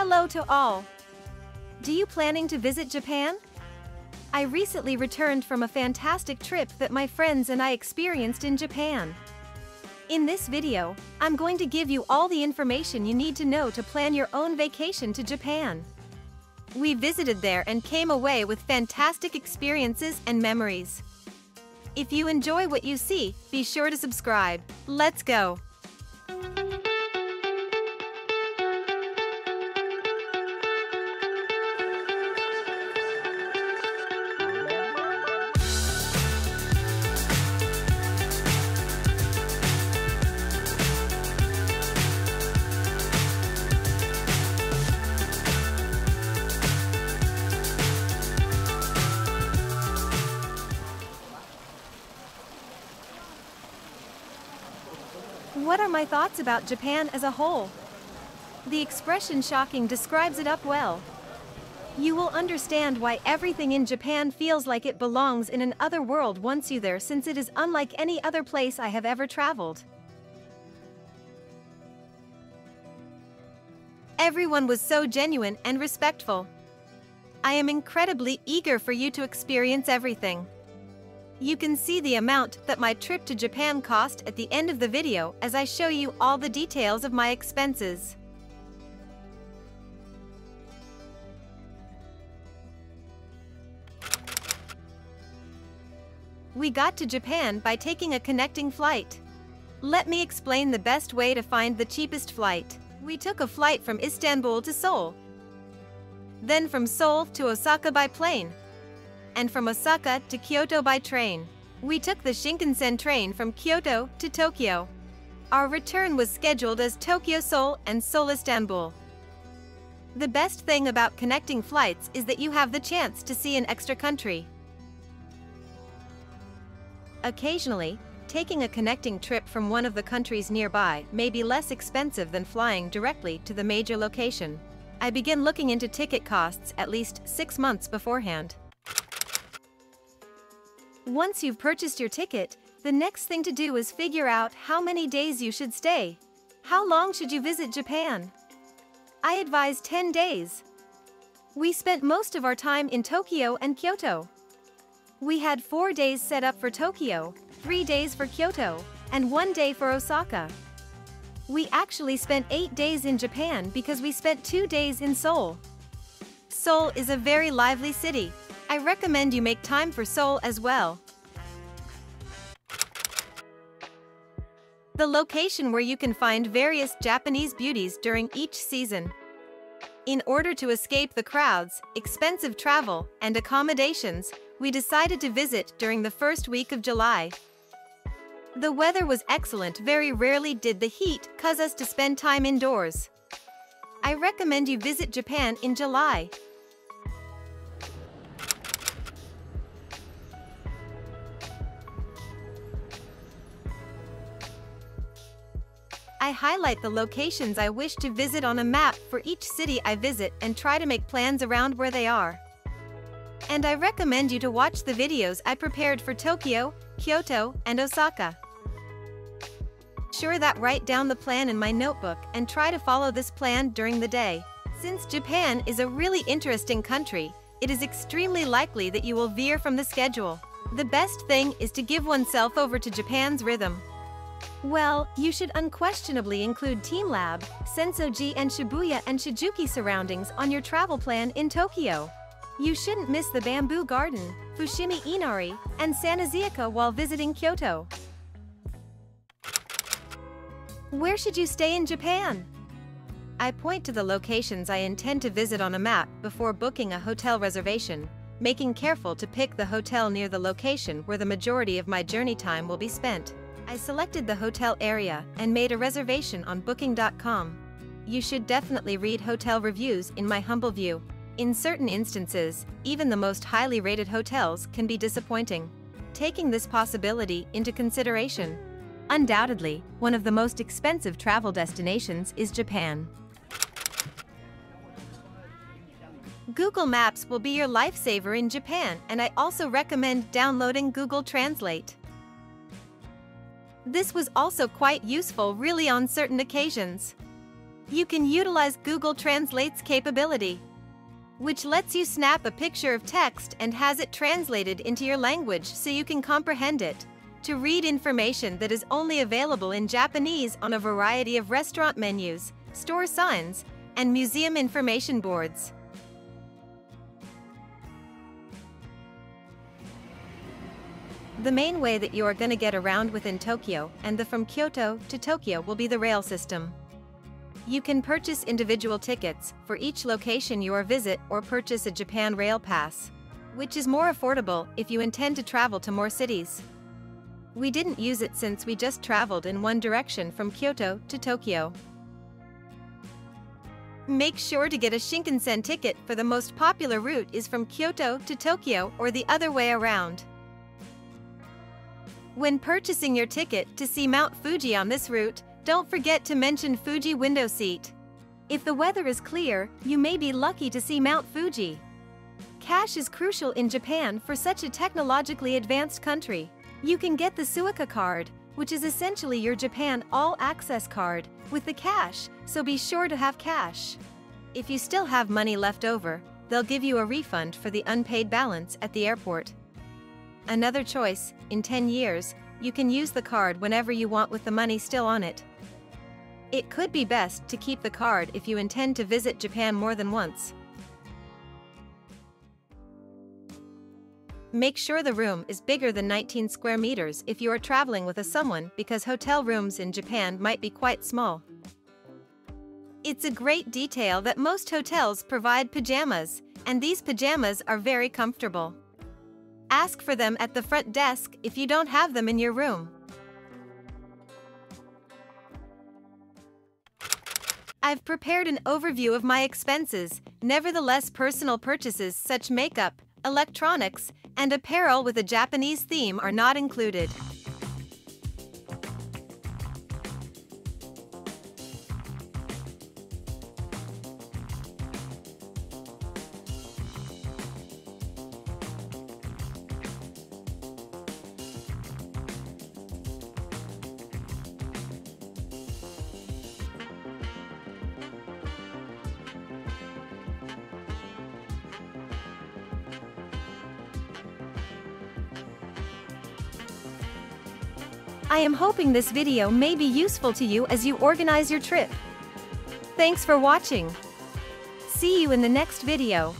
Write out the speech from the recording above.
Hello to all! Do you planning to visit Japan? I recently returned from a fantastic trip that my friends and I experienced in Japan. In this video, I'm going to give you all the information you need to know to plan your own vacation to Japan. We visited there and came away with fantastic experiences and memories. If you enjoy what you see, be sure to subscribe. Let's go! What are my thoughts about Japan as a whole? The expression shocking describes it up well. You will understand why everything in Japan feels like it belongs in an other world once you're there, since it is unlike any other place I have ever traveled. Everyone was so genuine and respectful. I am incredibly eager for you to experience everything. You can see the amount that my trip to Japan cost at the end of the video as I show you all the details of my expenses. We got to Japan by taking a connecting flight. Let me explain the best way to find the cheapest flight. We took a flight from Istanbul to Seoul, then from Seoul to Osaka by plane, and from Osaka to Kyoto by train. We took the Shinkansen train from Kyoto to Tokyo. Our return was scheduled as Tokyo-Seoul and Seoul-Istanbul. The best thing about connecting flights is that you have the chance to see an extra country. Occasionally, taking a connecting trip from one of the countries nearby may be less expensive than flying directly to the major location. I begin looking into ticket costs at least 6 months beforehand. Once you've purchased your ticket, the next thing to do is figure out how many days you should stay. How long should you visit Japan? I advise 10 days. We spent most of our time in Tokyo and Kyoto. We had 4 days set up for Tokyo, 3 days for Kyoto, and 1 day for Osaka. We actually spent 8 days in Japan because we spent 2 days in Seoul. Seoul is a very lively city. I recommend you make time for Seoul as well. The location where you can find various Japanese beauties during each season. In order to escape the crowds, expensive travel, and accommodations, we decided to visit during the first week of July. The weather was excellent. Very rarely did the heat cause us to spend time indoors. I recommend you visit Japan in July. I highlight the locations I wish to visit on a map for each city I visit and try to make plans around where they are. And I recommend you to watch the videos I prepared for Tokyo, Kyoto, and Osaka. Sure that write down the plan in my notebook and try to follow this plan during the day. Since Japan is a really interesting country, it is extremely likely that you will veer from the schedule. The best thing is to give oneself over to Japan's rhythm. Well, you should unquestionably include Team Lab, Sensoji and Shibuya and Shinjuku surroundings on your travel plan in Tokyo. You shouldn't miss the Bamboo Garden, Fushimi Inari, and Sanazuka while visiting Kyoto. Where should you stay in Japan? I point to the locations I intend to visit on a map before booking a hotel reservation, making careful to pick the hotel near the location where the majority of my journey time will be spent. I selected the hotel area and made a reservation on Booking.com. You should definitely read hotel reviews in my humble view. In certain instances, even the most highly rated hotels can be disappointing. Taking this possibility into consideration. Undoubtedly, one of the most expensive travel destinations is Japan. Google Maps will be your lifesaver in Japan, and I also recommend downloading Google Translate. This was also quite useful really on certain occasions. You can utilize Google Translate's capability, which lets you snap a picture of text and has it translated into your language so you can comprehend it, to read information that is only available in Japanese on a variety of restaurant menus, store signs, and museum information boards. The main way that you are going to get around within Tokyo and the from Kyoto to Tokyo will be the rail system. You can purchase individual tickets for each location you visit or purchase a Japan Rail Pass, which is more affordable if you intend to travel to more cities. We didn't use it since we just traveled in one direction from Kyoto to Tokyo. Make sure to get a Shinkansen ticket, for the most popular route is from Kyoto to Tokyo or the other way around. When purchasing your ticket to see Mount Fuji on this route, don't forget to mention Fuji window seat. If the weather is clear, you may be lucky to see Mount Fuji. Cash is crucial in Japan for such a technologically advanced country. You can get the Suica card, which is essentially your Japan all-access card, with the cash, so be sure to have cash. If you still have money left over, they'll give you a refund for the unpaid balance at the airport. Another choice, in 10 years, you can use the card whenever you want with the money still on it. It could be best to keep the card if you intend to visit Japan more than once. Make sure the room is bigger than 19 square meters if you are traveling with someone, because hotel rooms in Japan might be quite small. It's a great detail that most hotels provide pajamas, and these pajamas are very comfortable. Ask for them at the front desk if you don't have them in your room. I've prepared an overview of my expenses. Nevertheless, personal purchases such makeup, electronics, and apparel with a Japanese theme are not included. I am hoping this video may be useful to you as you organize your trip. Thanks for watching. See you in the next video.